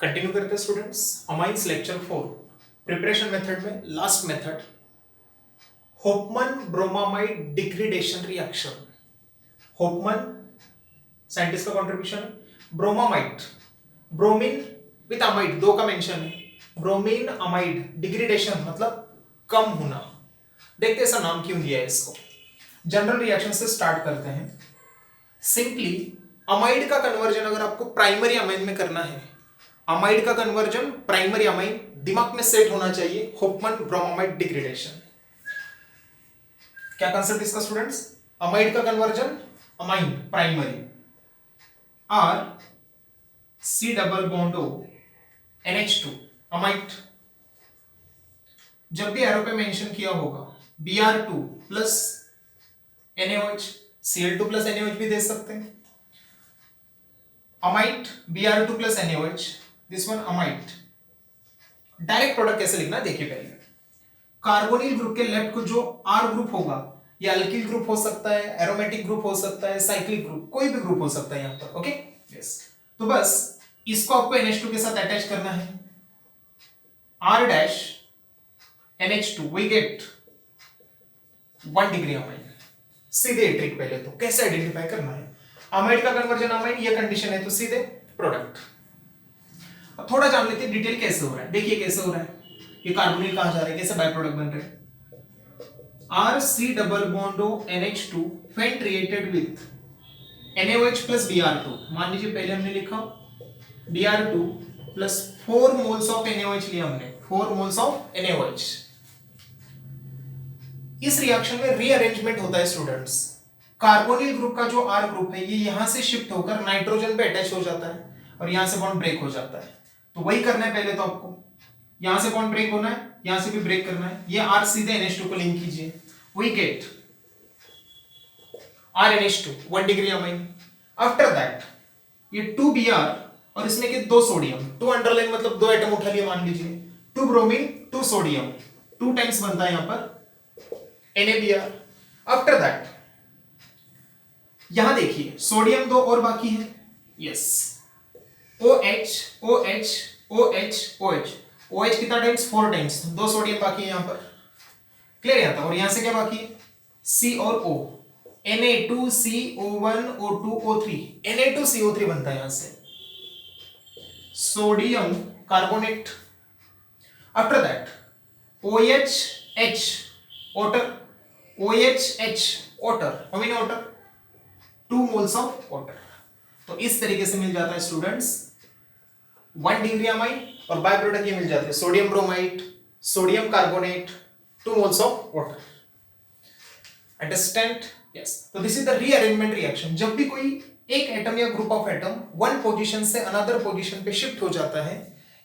Continue करते हैं students amines lecture 4 preparation method में last method Hofmann bromamide degradation reaction. Hofmann scientist का contribution है। ब्रोमामाइड ब्रोमीन विद अमाइड दो का मेंशन है। ब्रोमीन अमाइड डिग्रेडेशन मतलब कम होना। देखते हैं ऐसा नाम क्यों दिया है इसको। जनरल रिएक्शन से स्टार्ट करते हैं। सिंपली अमाइड का कन्वर्जन अगर आपको प्राइमरी अमाइन में करना है, अमाइड का कन्वर्जन प्राइमरी अमाइन दिमाग में सेट होना चाहिए। होपमन ब्रोमामाइड डिग्रेडेशन क्या कंसेप्ट इसका स्टूडेंट्स? अमाइड का conversion amine primary R C double bond O NH2 amide. जब भी एरो पे मेंशन किया होगा Br2 plus NaOH, Cl2 plus NaOH भी दे सकते हैं। Amide Br2 plus NaOH, this one amide. Direct product कैसे लिखना है देखिए। पहले कार्बोनिल ग्रुप के लेफ्ट को जो R ग्रुप होगा, ये अल्किल ग्रुप हो सकता है, एरोमेटिक ग्रुप हो सकता है, साइक्लिक ग्रुप, कोई भी ग्रुप हो सकता है यहां पर। ओके यस, तो बस इसको आपको NH2 के साथ अटैच करना है। R dash NH2 we get 1 degree amine. सीधे ट्रिक पहले तो कैसे आइडेंटिफाई करना है। अमाइड का कन्वर्जन अमाइड, ये कंडीशन है तो सीधे प्रोडक्ट। अब थोड़ा जान लेते हैं डिटेल कैसे हो रहा है। देखिए कैसे हो रहा है, ये कार्बोनिल कहां जा रहा है, कैसे बाय प्रोडक्ट बन रहे हैं। RC double bond O NH2 when reacted with NaOH plus Br2। मान लीजिए पहले हमने लिखा Br2 plus 4 moles of NaOH लिया हमने, 4 मोल्स ऑफ NaOH। इस रिएक्शन में रीअरेंजमेंट होता है स्टूडेंट्स। कार्बोनिल ग्रुप का जो R ग्रुप है ये यहां से शिफ्ट होकर नाइट्रोजन पे अटैच हो जाता है और यहां से बॉन्ड ब्रेक हो जाता है। तो वही करना है पहले तो आपको, यहां से बॉन्ड ब्रेक होना है, यहां से भी ब्रेक करना है। ये R सीधे NH2 को लिंक कीजिए, we get RNH2 1 degree amine. After that ये 2Br और इसमें के 2 सोडियम, 2 अंडरलाइन मतलब 2 एटम उठा लिए मान लीजिए, 2 ब्रोमीन 2 सोडियम, 2 टाइम्स बनता है यहां पर NaBr। आफ्टर दैट यहां देखिए सोडियम 2 और बाकी है, yes OH OH OH OH OH कितना टाइम्स 4 टाइम्स, 2 सोडियम बाकी है यहां पर। क्लियर यहां था। और यहां से क्या बाकी है C और O, Na2CO1 O2 O3, Na2CO3 बनता है यहां से, sodium carbonate. After that OHH water, OHH water, amino water, 2 moles of water. तो इस तरीके से मिल जाता है स्टूडेंट्स 1 डिग्री अमाइन और बाय प्रोडक्ट ये मिल जाते हैं sodium bromide, sodium carbonate, 2 moles of water. Understand? Yes. तो this is the rearrangement reaction. जब भी कोई एक एटम या group of atom one position से अनदर पोजीशन पे शिफ्ट हो जाता है,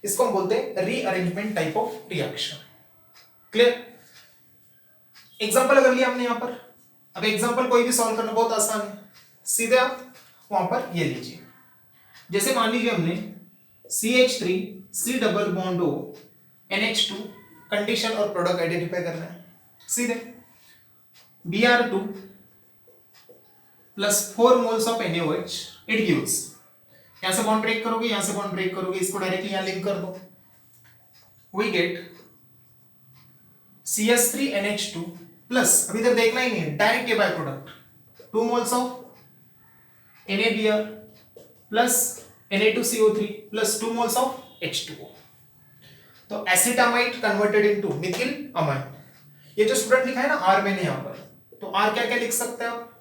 इसको हम बोलते हैं rearrangement type of reaction. Clear? Example अगर लिया हमने यहां पर, अब एग्जांपल कोई भी सॉल्व करना बहुत आसान है, सीधे आप वहां पर ये लीजिए। जैसे मान लीजिए हमने CH3 C double bond O NH2 condition और प्रोडक्ट आइडेंटिफाई करना है। सीधे Br2 plus 4 moles of NaOH it gives, यहां से बॉन्ड ब्रेक करोगे, यहां से बॉन्ड ब्रेक करोगे, इसको डायरेक्टली यहां लिंक कर दो, we get CS3 NH2 plus, अभी तक देखना ही नहीं है, डायरेक्ट ये by product 2 moles of NaBr plus Na2CO3 plus 2 moles of H2O। तो acetamide converted into Mithil amine. ये जो स्टूडेंट लिखा है ना R मैंने यहां पर, तो R क्या क्या लिख सकते हैं आप?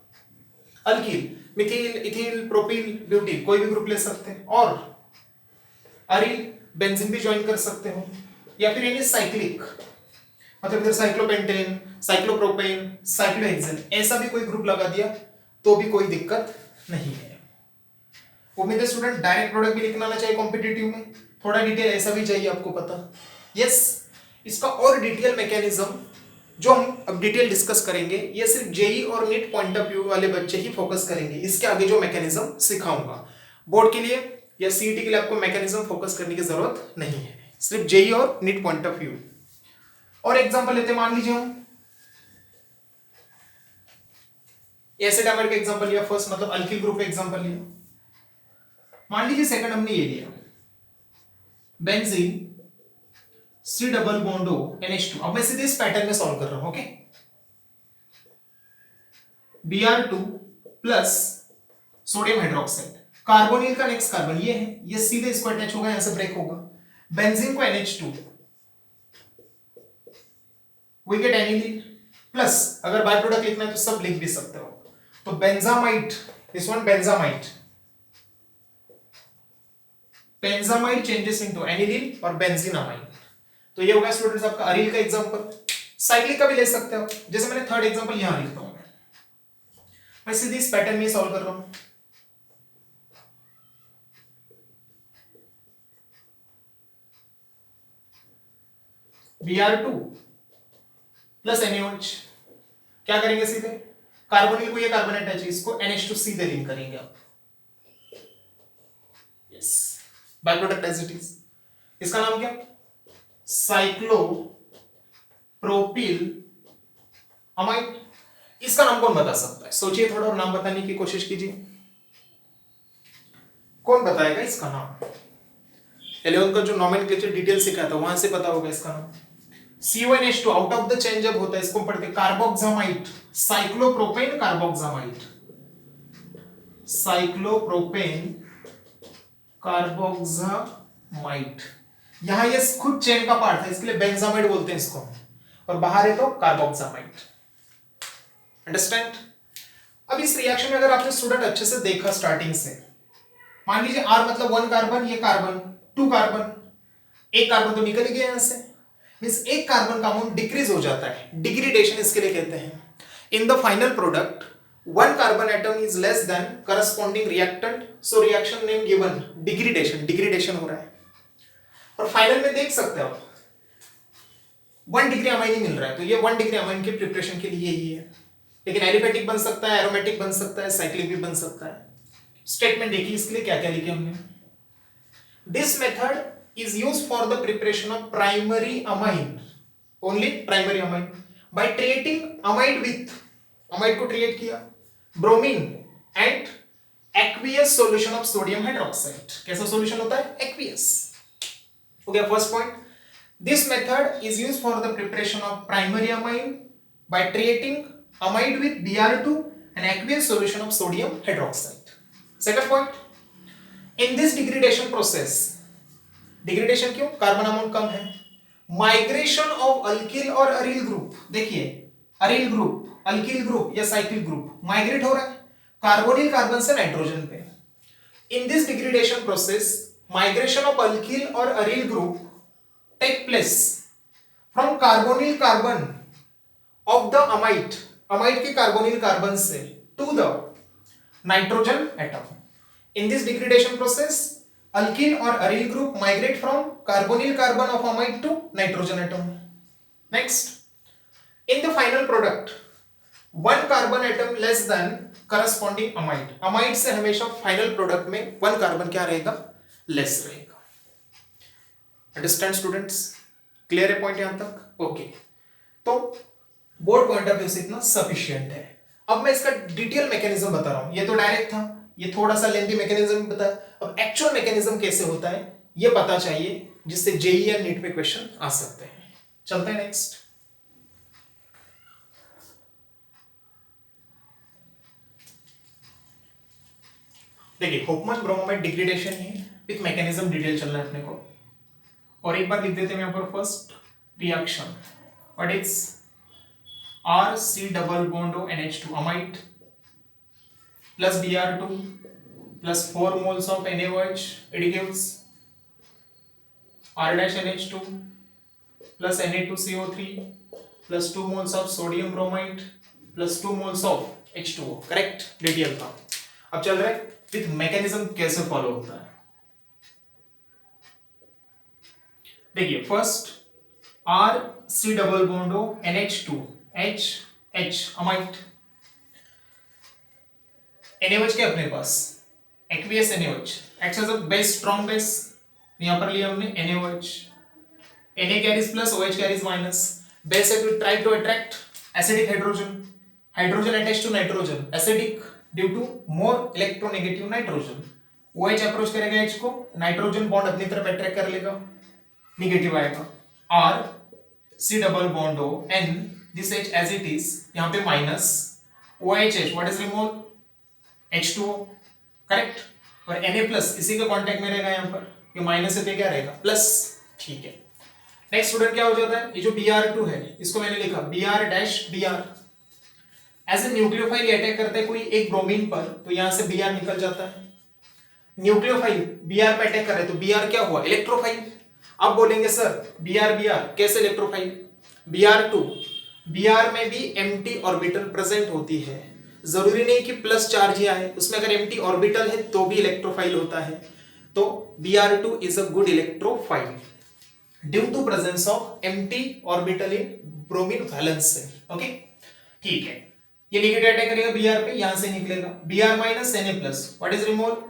Alkyl, Mithil, ethyl, propyl, butyl, कोई भी ग्रुप ले सकते हैं। और अरिल, बेंजीन भी ज्वाइन कर सकते हो, या फिर यानी साइक्लिक मतलब इधर साइक्लोपेंटेन, साइक्लोप्रोपेन, साइक्लोहेक्सेन, ऐसा भी कोई ग्रुप लगा दिया तो भी कोई दिक्कत नहीं है। उम्मीद है स्टूडेंट डायरेक्ट प्रोडक्ट भी लिखना आना चाहिए कॉम्पिटिटिव में, थोड़ा डिटेल ऐसा भी चाहिए आपको पता। यस, इसका और डिटेल मैकेनिज्म जो हम अब डिटेल डिस्कस करेंगे, ये सिर्फ जेई और नीट पॉइंट ऑफ व्यू वाले बच्चे ही फोकस करेंगे। इसके आगे जो मैकेनिज्म सिखाऊंगा बोर्ड के लिए या सीईटी के लिए आपको मैकेनिज्म फोकस करने की जरूरत नहीं है, सिर्फ जेई और नीट पॉइंट ऑफ व्यू। और एग्जांपल लेते हैं, मान लीजिए हम एसिटामाइड का एग्जांपल लिया फर्स्ट, मतलब अल्किल ग्रुप का एग्जांपल लिया। मान लीजिए सेकंड हमने ये लिया benzene C double bond O NH2। अब मैं सीधे इस पैटर्न में सॉल्व कर रहा हूं, okay. Br2 plus sodium hydroxide, carbonyl का नेक्स्ट कार्बन ये है, ये सीधे इसको अटैच होगा, यहां से ब्रेक होगा, बेंजीन को NH2, we get aniline plus, अगर बाय प्रोडक्ट लिखना है तो सब लिख भी सकते हो, तो benzamide, this one benzamide, benzamide changes into aniline और बेंजीनामाइड। तो ये हो गया स्टूडेंट्स आपका अरील का एग्जांपल। साइक्लिक का भी ले सकते हो, जैसे मैंने थर्ड एग्जांपल यहां लिखता हूं, मैं सीधे इस पैटर्न में सॉल्व कर रहा हूं। Br2 प्लस NaOH, क्या करेंगे सीधे, कार्बोनिल को ये कार्बन अटैच है, इसको NH2 सीधे लिंक करेंगे आप, yes, by product as it is. इसका नाम क्या, साइक्लोप्रोपिल अमाइड। इसका नाम कौन बता सकता है, सोचिए थोड़ा और नाम बताने की कोशिश कीजिए, कौन बताएगा इसका नाम। 11th का जो नॉमेनक्लेचर डिटेल सिखाया था वहां से पता होगा इसका नाम। CONH2 out of the chain जब होता है इसको पढ़ते carboxamide, cyclopropane carboxamide, cyclopropane carboxamide. यहां ये खुद चेन का पार्ट है, इसके लिए बेंजामाइड बोलते हैं इसको, और बाहर है तो कार्बोक्सामाइड। अंडरस्टैंड। अब इस रिएक्शन में अगर आपने स्टूडेंट अच्छे से देखा स्टार्टिंग से, मान लीजिए R मतलब 1 कार्बन, ये कार्बन 2 कार्बन, एक कार्बन तो निकल गया यहां से, मींस एक कार्बन का अमाउंट डिक्रीज हो जाता है, डिग्रेडेशन इसके लिए कहते हैं। In the final product 1 carbon atom is less than corresponding reactant, so reaction name given degradation, degradation हो रहा है। और फाइनल में देख सकते हो 1 डिग्री अमाइन ही मिल रहा है, तो ये 1 डिग्री अमाइन के प्रिपरेशन के लिए ही है, लेकिन एलिफेटिक बन सकता है, एरोमेटिक बन सकता है, साइक्लिक भी बन सकता है। स्टेटमेंट देखिए इसके लिए क्या क्या लिखे हमने। This method is used for the preparation of primary amine, only primary amine, by treating amide with, amide को treat किया, bromine and aqueous solution of sodium hydroxide। कैसा solution होता है, aqueous। हो गया first point. This method is used for the preparation of primary amine by treating amide with Br2 and aqueous solution of sodium hydroxide। Second point, in this degradation process, degradation क्यों, carbon amount कम है, migration of alkyl और aryl group, देखिए aryl group, alkyl group या cyclic group migrate हो रहा है carbonyl carbon से नाइट्रोजन पे। In this degradation process migration of alkyl और aryl group take place from carbonyl carbon of the amide, amide के कार्बोनिल कार्बन से to the nitrogen atom. In this degradation process alkyl or aryl group migrate from carbonyl carbon of amide to nitrogen atom। Next, in the final product 1 carbon atom less than corresponding amide, amide से हमेशा final product में 1 carbon क्या रहेगा, less रहेगा। Understand students, clear है point यहां तक, okay। तो बोर्ड पॉइंट ऑफ व्यू से इतना सफिशिएंट है। अब मैं इसका डिटेल मैकेनिज्म बता रहा हूं, ये तो डायरेक्ट था, ये थोड़ा सा लेंथी मैकेनिज्म बताया, अब एक्चुअल मैकेनिज्म कैसे होता है ये पता चाहिए, जिससे जेईई या नीट में क्वेश्चन आ सकते हैं। चलते हैं नेक्स्ट। देखिए होपमन ब्रोमोमेट डिग्रेडेशन है, विथ मैकेनिज्म डिटेल चल रहा है अपने को, और एक बार लिख देते हैं यहां पर first reaction, what is RC double bond O NH2 amide plus Br2 plus 4 moles of NaOH, it gives R dash NH2 plus Na2CO3 plus 2 moles of sodium bromide plus 2 moles of H2O। Correct, detail था। अब चल रहा है with mechanism कैसे follow होता है। देखिए first RC double bond O NH2 H amide, NaOH के अपने पास aqueous NaOH acts as a base, strong base, यहां पर लिया हमने NaOH, Na carries plus OH carries minus, base है to try to attract acidic hydrogen, hydrogen attach to nitrogen, acidic due to more electronegative nitrogen, OH approach करेगा H को, nitrogen bond अपनी तरफ attract कर लेगा, निगेटिव आएगा, R C double bond O N this H as it is, यहाँ पे minus OHH, what is remove H2O, correct. और Na प्लस इसी के कांटेक्ट में रहेगा यहाँ पर, ये माइनस से क्या रहेगा प्लस, ठीक है। नेक्स्ट स्टूडेंट क्या हो जाता है, ये जो Br2 है इसको मैंने लिखा Br dash Br, as a nucleophile attack करता है कोई एक ब्रोमीन पर, तो यहां से Br निकल जाता है। न्यूक्लियोफाइल Br पे अटैक कर रहे तो Br क्या हुआ, इलेक्ट्रोफाइल। अब बोलेंगे सर Br कैसे इलेक्ट्रोफाइल, Br2, Br में भी एम्प्टी ऑर्बिटल प्रेजेंट होती है, जरूरी नहीं कि प्लस चार्ज ही आए, उसमें अगर एम्प्टी ऑर्बिटल है तो भी इलेक्ट्रोफाइल होता है, तो Br2 is a good electrophile due to presence of empty orbital in bromine valence से, ओके, ठीक है। ये नेगेटिव अटैक करेगा Br पे, यहां से निकलेगा Br minus Na plus, what is remove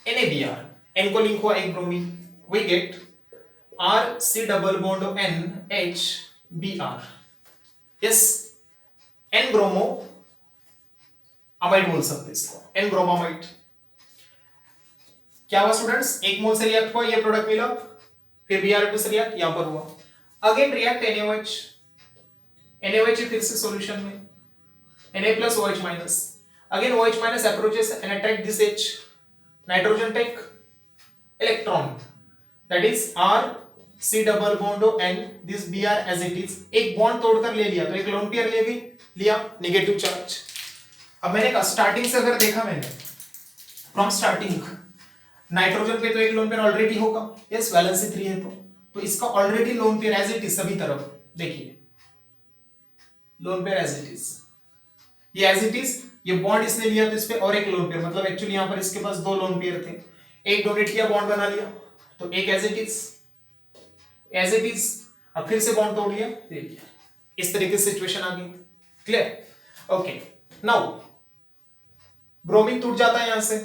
NaBr, N को लिंक हुआ एक bromine, we get RC double bond N H Br, yes, N bromo amide बोल सकते इसको, N ब्रोमामाइड। क्या हुआ स्टूडेंट्स, एक मोल से रिएक्ट हुआ, ये प्रोडक्ट मिला, फिर Br2 से रिएक्ट यहां पर हुआ, अगेन रिएक्ट NaOH, NaOH फिर से सॉल्यूशन में Na plus OH minus, again OH minus approaches and attack this H, nitrogen take electron, that is R C double bond O N, this Br as it is, एक bond तोड़कर ले लिया तो एक lone pair ले भी लिया, negative charge. अब मैंने कहा स्टार्टिंग से अगर देखा मैंने, फ्रॉम स्टार्टिंग नाइट्रोजन पे तो एक लोन पेयर ऑलरेडी होगा, यस, वैलेंसी 3 है तो इसका already lone pair as it is, सभी तरफ देखिए lone pair as it is, ये एज इट इज, ये बॉन्ड इसने लिया तो इस पे और एक लोन पेयर, मतलब एक्चुअली यहां पर इसके पास दो लोन पेयर थे, एक डोनेट किया बॉन्ड बना लिया, तो एक एज इट इज, अब फिर से बॉन्ड तोड़ लिया, इस तरीके से सिचुएशन आ गई, क्लियर, ओके। नाउ ब्रोमीन टूट जाता है यहां से,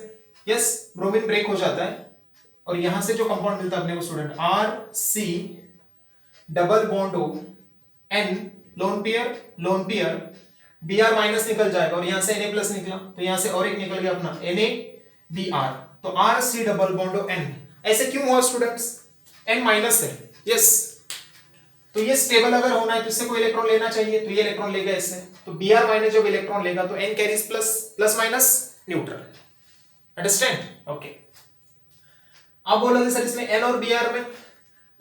यस, ब्रोमीन ब्रेक हो जाता है, और यहां से जो कंपाउंड मिलता है अपने को student, RC double bond O N lone pair Br minus निकल जाएगा, और यहां से Na प्लस निकला, तो यहां से और एक निकल गया अपना NaBr, तो RC डबल बॉन्ड N, ऐसे क्यों हुआ स्टूडेंट्स, N माइनस है, यस, तो ये स्टेबल अगर होना है तो इससे कोई इलेक्ट्रॉन लेना चाहिए, तो ये इलेक्ट्रॉन लेगा इससे, तो Br माइनस जब इलेक्ट्रॉन लेगा तो N carries plus, plus minus neutral, understand, okay. अब बोलोगे सर इसमें N और Br में,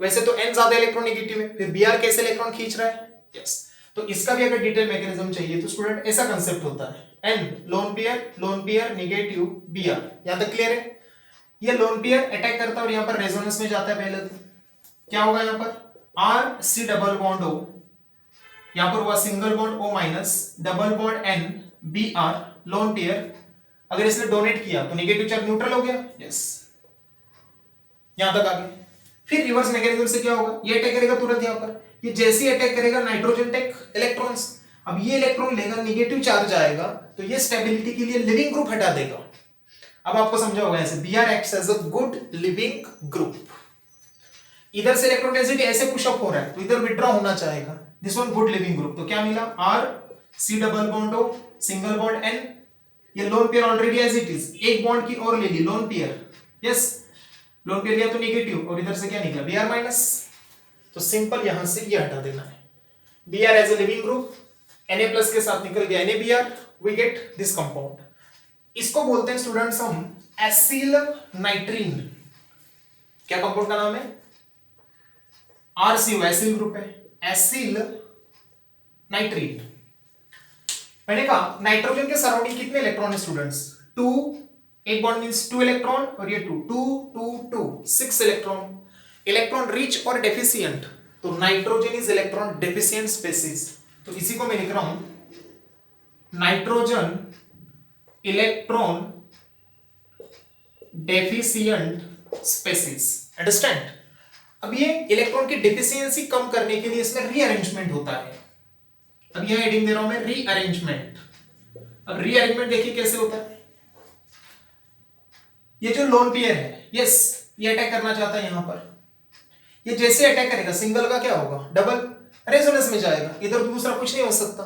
वैसे तो N ज्यादा इलेक्ट्रॉन नेगेटिव है, फिर Br कैसे इलेक्ट्रॉन खींच रहा है, यस, तो इसका भी अगर डिटेल मैकेनिज्म चाहिए तो स्टूडेंट ऐसा कंसेप्ट होता है, N lone pair negative Br, यहां तक क्लियर है। ये लोन पेयर अटैक करता है और यहां पर रेजोनेंस में जाता है, पहले तो क्या होगा यहां पर RC डबल बॉन्ड O, यहां पर हुआ single bond O minus, double bond N Br lone pair, अगर इसने डोनेट किया तो नेगेटिव चार्ज न्यूट्रल हो गया, यस, यहां तक आ गए। फिर रिवर्स मैकेनिज्म से क्या होगा, ये अटैक करेगा तुरंत यहां पर, ये जैसे ही अटैक करेगा नाइट्रोजन टेक इलेक्ट्रॉन्स, अब ये इलेक्ट्रॉन लेगा, नेगेटिव चार्ज आएगा, तो ये स्टेबिलिटी के लिए लिविंग ग्रुप हटा देगा। अब आपको समझा होगा ऐसे, Br acts as a good leaving group, इधर से इलेक्ट्रॉन डेंसिटी ऐसे पुश अप हो रहा है तो इधर विथड्रॉ होना चाहेगा, this one good leaving group, तो क्या मिला, RC double bond O single bond N, ये lone pair already as it is, एक बॉन्ड की और ले ली lone pair, yes, lone pair लिया तो नेगेटिव, और इधर से क्या निकला Br माइनस, तो सिंपल यहां से ये हटा देना है, Br as a leaving group, Na plus के साथ निकल गया NaBr, we get this compound, इसको बोलते हैं स्टूडेंट्स हम एसिल नाइट्रीन, क्या कंपाउंड का नाम है, RCO, एसिल ग्रुप है, एसिल नाइट्रीन। मैंने कहा नाइट्रोजन के सराउंडिंग कितने इलेक्ट्रॉन है स्टूडेंट्स, 2, एक बॉन्ड मींस 2 इलेक्ट्रॉन, और ये 2 2 2 2 6 इलेक्ट्रॉन, इलेक्ट्रॉन रिच और डेफिशिएंट, तो nitrogen is electron deficient species, तो इसी को मैं लिख रहा हूं nitrogen electron deficient species, understand. अब ये इलेक्ट्रॉन की डेफिशिएंसी कम करने के लिए इसमें रीअरेंजमेंट होता है, अब यह हेडिंग दे रहा हूं मैं रीअरेंजमेंट। अब रीअरेंजमेंट देखिए कैसे होता है, ये जो लोन पेयर है, यस, ये अटैक करना चाहता है यहां पर, ये जैसे अटैक करेगा सिंगल का क्या होगा, डबल रेजोनेंस में जाएगा, इधर दूसरा कुछ नहीं हो सकता।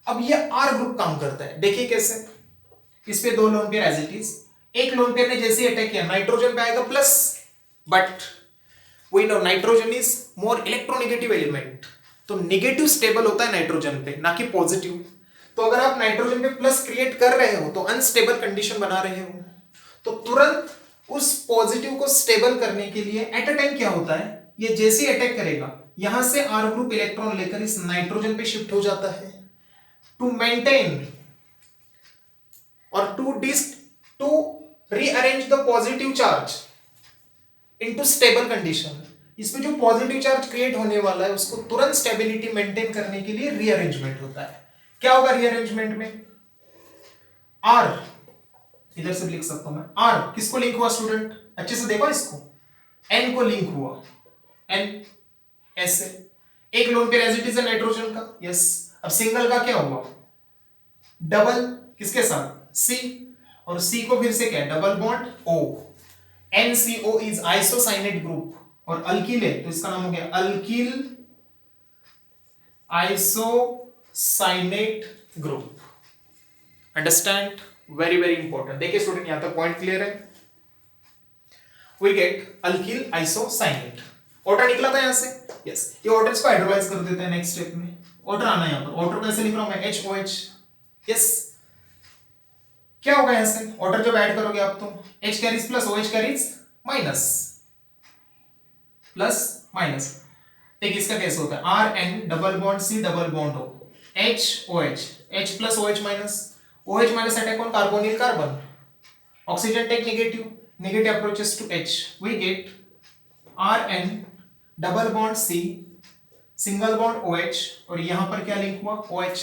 अब ये R ग्रुप काम करता है, देखिए कैसे, इस पे दो lone pair as it is, एक लोन पेयर ने जैसे अटैक किया नाइट्रोजन पे आएगा plus, but we know nitrogen is more electronegative element, तो नेगेटिव स्टेबल होता है नाइट्रोजन पे, ना कि पॉजिटिव। तो अगर आप नाइट्रोजन पे प्लस क्रिएट कर रहे हो तो अनस्टेबल कंडीशन बना रहे हो, तो तुरंत उस पॉजिटिव को स्टेबल करने के लिए एट अ टाइम क्या होता है, ये जैसे अटैक करेगा यहां से आर ग्रुप इलेक्ट्रॉन लेकर इस नाइट्रोजन पे शिफ्ट हो जाता है टू मेंटेन और to rearrange the positive charge into stable condition. इसमें जो पॉजिटिव चार्ज क्रिएट होने वाला है उसको तुरंत स्टेबिलिटी मेंटेन करने के लिए रीअरेंजमेंट होता है। क्या होगा रीअरेंजमेंट में, आर इधर से लिख सकता हूं मैं, आर किसको लिंक हुआ स्टूडेंट, अच्छे से देखो इसको, एन को लिंक हुआ, एन ऐसे एक lone pair as it is nitrogen का, यस। अब सिंगल का क्या हुआ, डबल किसके साथ, सी, और सी को फिर से क्या है double bond O, NCO is isocyanate group, और अल्किल है तो इसका नाम हो गया alkyl isocyanate group. Understand, very very important. देखिए स्टूडेंट यहां तक पॉइंट क्लियर है, we get alkyl isocyanate. Water निकला था यहां से, यस। ये वाटर्स को हाइड्रोलाइज कर देते हैं नेक्स्ट स्टेप में, वाटर आना है यहां पर, वाटर को ऐसे लिख रहा हूं मैं HOH, यस। क्या होगा यहां से, वाटर जब ऐड करोगे आप तो H carries plus OH carries minus, plus minus. एक इसका कैसे होता है, RN double bond C double bond O, HOH, H plus OH minus, OH minus attack on carbonyl carbon, oxygen take negative, negative approaches to H, we get RN double bond C single bond OH, और यहां पर क्या link हुआ OH।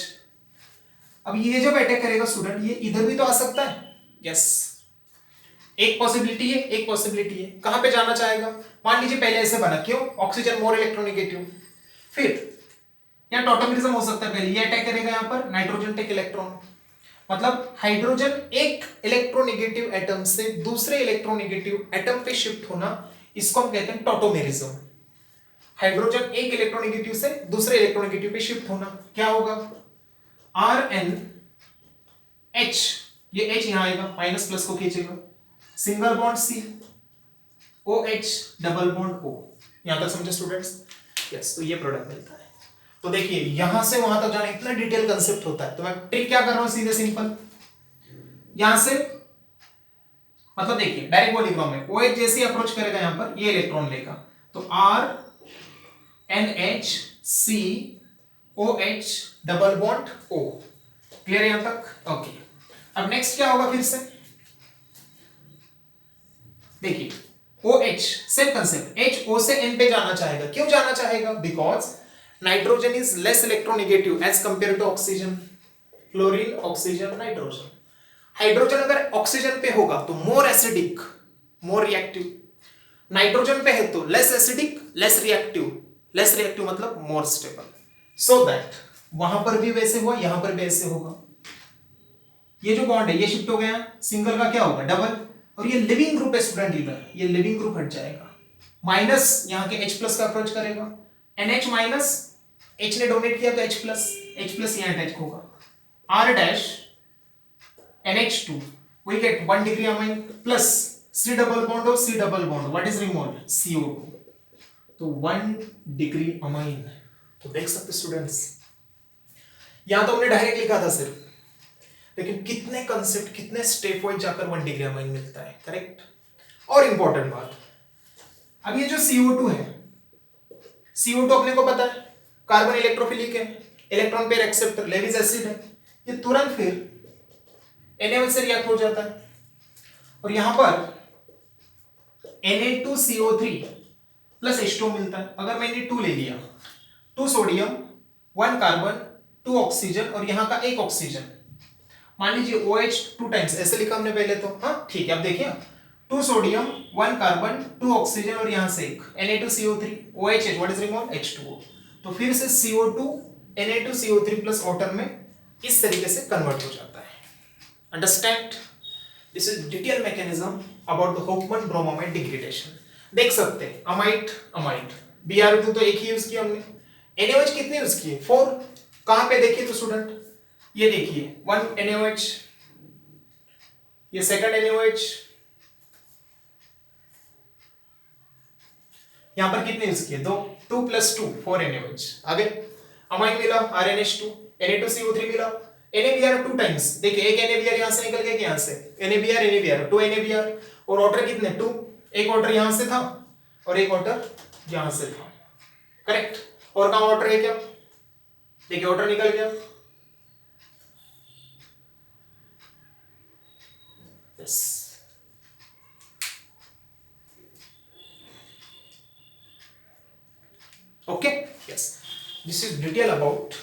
अब ये जब attack करेगा student ये इधर भी तो आ सकता है, यस। एक पॉसिबिलिटी है, एक पॉसिबिलिटी है, कहां पे जाना चाहेगा, मान लीजिए पहले ऐसे बना, क्यों, ऑक्सीजन मोर इलेक्ट्रोनेगेटिव, फिर यहां टॉटोमेरिज्म हो सकता है, पहले ये अटैक करेगा यहां पर नाइट्रोजन टेक इलेक्ट्रॉन, मतलब हाइड्रोजन एक इलेक्ट्रोनेगेटिव एटम से दूसरे इलेक्ट्रोनेगेटिव एटम पे शिफ्ट होना, इसको हम कहते हैं टॉटोमेरिज्म। हाइड्रोजन एक इलेक्ट्रोनेगेटिव से दूसरे इलेक्ट्रोनेगेटिव पे शिफ्ट होना, क्या होगा, RN H, ये H यहां आएगा, माइनस प्लस को खींचेगा, single bond C OH double bond O, यहां तक समझे स्टूडेंट्स, यस। तो ये प्रोडक्ट मिलता है। तो देखिए यहां से वहां तक जाना इतना डिटेल कंसेप्ट होता है, तो मैं ट्रिक क्या कर रहा हूं, सीधे सिंपल यहां से, मतलब देखिए डायरेक्ट वो लिख रहा हूं मैं, OH जैसे अप्रोच करेगा यहां पर ये इलेक्ट्रॉन लेगा, तो RNH C OH double bond O, clear है यहां तक, ओके। अब नेक्स्ट क्या होगा, फिर से देखिए OH same concept, H O से N पे जाना चाहेगा, क्यों जाना चाहेगा, because nitrogen is less electronegative as compare to oxygen, chlorine oxygen nitrogen. Hydrogen अगर ऑक्सीजन पे होगा तो more acidic more reactive, nitrogen पे है तो लेस एसिडिक लेस रिएक्टिव मतलब मोर स्टेबल, सो दैट वहां पर भी वैसे हुआ यहां पर भी ऐसे होगा। ये जो बॉन्ड है ये शिफ्ट हो गया, सिंगल का क्या होगा डबल, और ये लिविंग ग्रुप है स्टूडेंट, इधर ये लिविंग ग्रुप हट जाएगा, माइनस यहां के H प्लस का अप्रोच करेगा, NH माइनस H ने डोनेट किया तो H प्लस यहां अटैच होगा, R dash NH2, we get 1 degree amine plus C double bond or C double bond, what is removed, CO2, तो 1 degree amine। तो देख सकते स्टूडेंट्स यहां तो हमने डायरेक्ट लिखा था सिर्फ, लेकिन कितने कंसेप्ट कितने स्टेप वाइज जाकर 1 डिग्री अमाइन मिलता है, करेक्ट। और इंपॉर्टेंट बात, अब ये जो CO2 है, CO2 अपने को पता है कार्बन इलेक्ट्रोफिलिक है, electron pair acceptor, Lewis acid है, ये तुरंत फिर Na से रिएक्ट हो जाता है, और यहां पर Na2CO3 प्लस H2 मिलता है। अगर मैंने 2 ले लिया, 2 सोडियम 1 कार्बन 2 ऑक्सीजन और यहां का एक ऑक्सीजन, मान लीजिए OH 2 टाइम्स ऐसे लिखा हमने पहले तो, हाँ ठीक है। अब देखिए 2 सोडियम 1 कार्बन 2 ऑक्सीजन और यहां से एक Na2CO3 OH, what is removed H2O, तो फिर से CO2 Na2CO3 प्लस वाटर में इस तरीके से कन्वर्ट हो जाता है। Understand, this is detail mechanism about the Hofmann bromamide degradation. देख सकते हैं अमाइड Br2 तो एक ही यूज किया हमने, NaOH कितने यूज किए 4, कहां पे देखिए तो स्टूडेंट ये देखिए 1 NaOH ये सेकंड NaOH, यहां पर कितने यूज किए? 2, 2 + 2 4 NaOH। आगे अमाइन मिला RnH2, Na2CO3 मिला, NaBr 2 टाइम्स। देखिए एक NaBr यहां से निकल गया कि यहां से NaBr 2 NaBr, और वाटर कितने? 2। एक वाटर यहां से था और एक वाटर यहां से था, करेक्ट। और कहां वाटर है क्या? देखिए वाटर निकल गया, yes. Okay, yes, this is detail about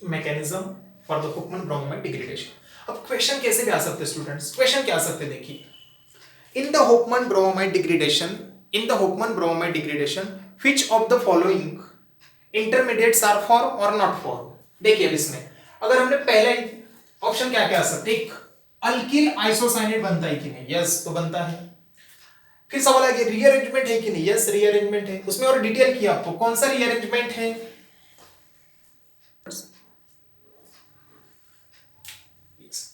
mechanism for the Hofmann bromamide degradation. अब क्वेश्चन कैसे भी आ सकते हैं स्टूडेंट्स? क्वेश्चन क्या आ सकते हैं? देखिए, in the Hofmann bromamide degradation which of the following intermediates are form और नॉट फॉर्म? देखिए अब इसमें अगर हमने पहले ऑप्शन क्या क्या आ सकते? एक अल्किल आइसोसाइनेट बनता है कि नहीं? यस, तो बनता है। फिर सवाल है कि रीअरेंजमेंट है कि नहीं? यस, रीअरेंजमेंट है। उसमें और डिटेल किया आपको, कौन सा रीअरेंजमेंट है?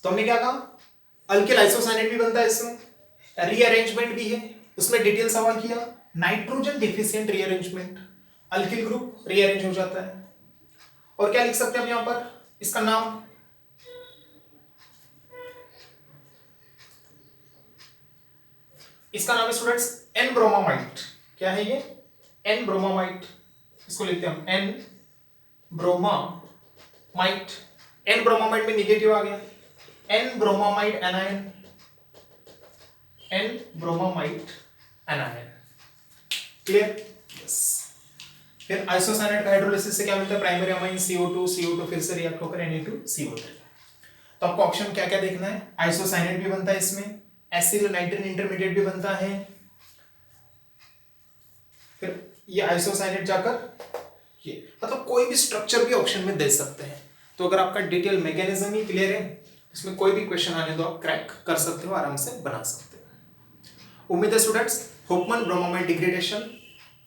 तो हमने क्या कहा? अल्किल आइसोसाइनेट भी बनता है, इसमें रीअरेंजमेंट भी है, उसमें डिटेल सवाल किया। Nitrogen deficient rearrangement, alkyl group rearrange हो जाता है। और क्या लिख सकते हैं हम यहां पर? इसका नाम है स्टूडेंट्स एन ब्रोमामाइट। क्या है ये? एन ब्रोमामाइट। इसको लिखते हैं हम एन ब्रोमामाइट। एन ब्रोमामाइट में निगेटिव आ गया, N bromamide anion, N bromamide anion. Clear? Yes. फिर आइसोसाइनेट का हाइड्रोलिसिस से क्या मिलता है? प्राइमरी अमाइन CO2 फिर से रिएक्ट होकर Na2CO3। तो आपको ऑप्शन क्या क्या देखना है? आइसोसाइनेट भी बनता है इसमें, एसिल नाइट्रिन इंटरमीडिएट भी बनता है, फिर ये आइसोसाइनेट जाकर ये, मतलब कोई भी स्ट्रक्चर भी ऑप्शन में दे सकते हैं। तो अगर आपका डिटेल मैकेनिज्म ही क्लियर है, इसमें कोई भी क्वेश्चन आने दो, आप क्रैक कर सकते हो, आराम से बना सकते हो। उम्मीद है स्टूडेंट्स हुकमन-ब्रोमामाइड डिग्रेडेशन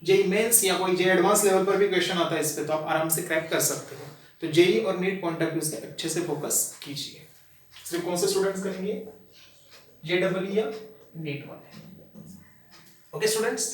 जेई मेंस या कोई जे एडवांस लेवल पर भी क्वेश्चन आता है इस पे, तो आप आराम से क्रैक कर सकते हो। तो जेई और नीट पॉइंट ऑफ व्यू से अच्छे से फोकस कीजिए। सिर्फ कौन से स्टूडेंट्स करेंगे? JEE या नीट वाले। Okay students.